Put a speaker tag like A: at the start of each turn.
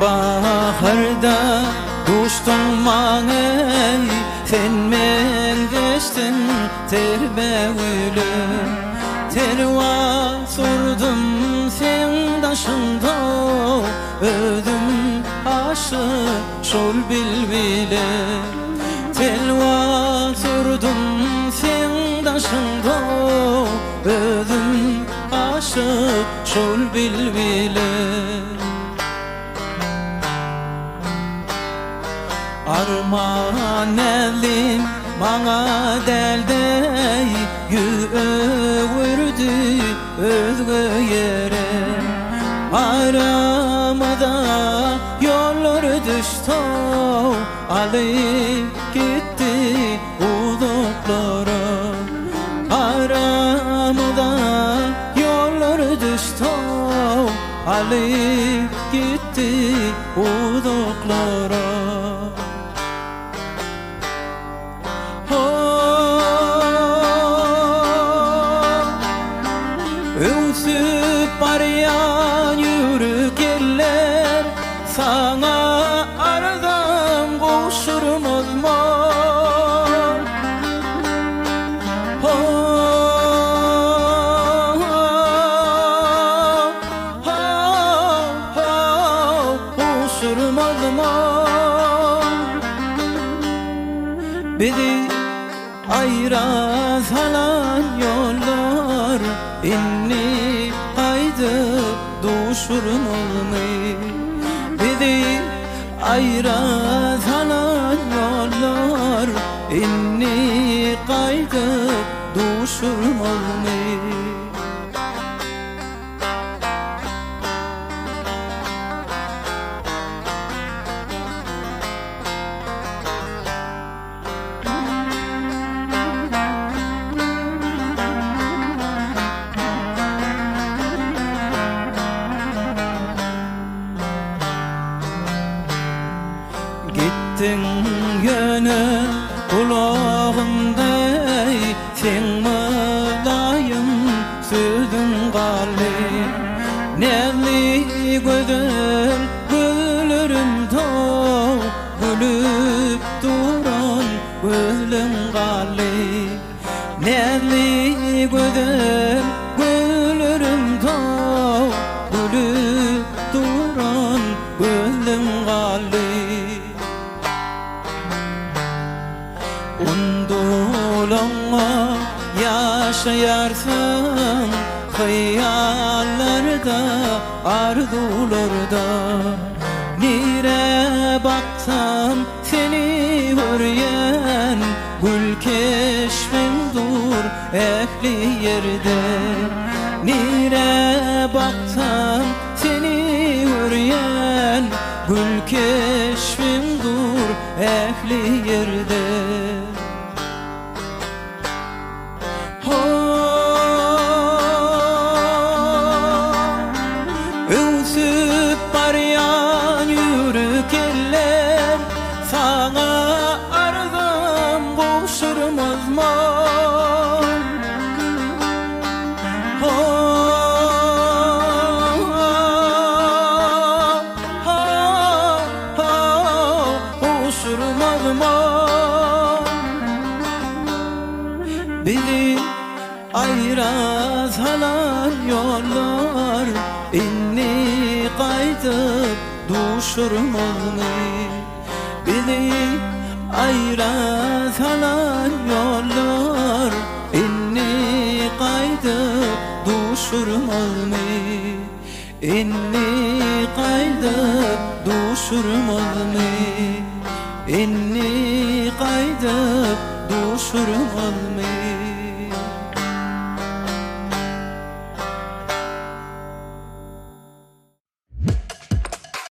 A: Baharda uçtum mağay, sen men geçtin terbe gülüm. Terva sordum sen daşında, ödüm aşık şol bilbile. Terva sordum sen daşında, ödüm aşık şol bilbile. Armağan elim bana deldey, yürüdü özgü yere. Aramada yollar düştü, alıp gitti uzaklara. Aramada yollar düştü, alıp gitti uzaklara. Öksüp arayan yürük eller, sana aradan koşurmaz mı? Koşurmaz mı? Bizi ayıra salan yollar, inni haydı duşurmalı. Bizi ayıra salan yollar, inni kaydı duşurmalı. Gittin yöne kulağımday, sen mülayim sözün gali. Nemli güzel gülürümde, gülüp duran gülüm gali. Nemli güzel gülürümde, gülüp duran gülüm gali. Undulama yaşayarsın, hayallarda, arzularda. Nire baksam seni göryen, gül keşfimdur ehli yerde. Nire baksam seni göryen, gül keşfimdur ehli yerde. Öksüp arayan yürük eller, sana aradan koşurmaz mı? Koşurmaz mı? Bizi ayıra salan yollar, inni kaydıp duşurmaz mı? Bizi ayıra salan yollar, inni kaydıp duşurmaz mı? Inni kaydıp duşurmaz mı? Inni kaydıp duşurmaz mı?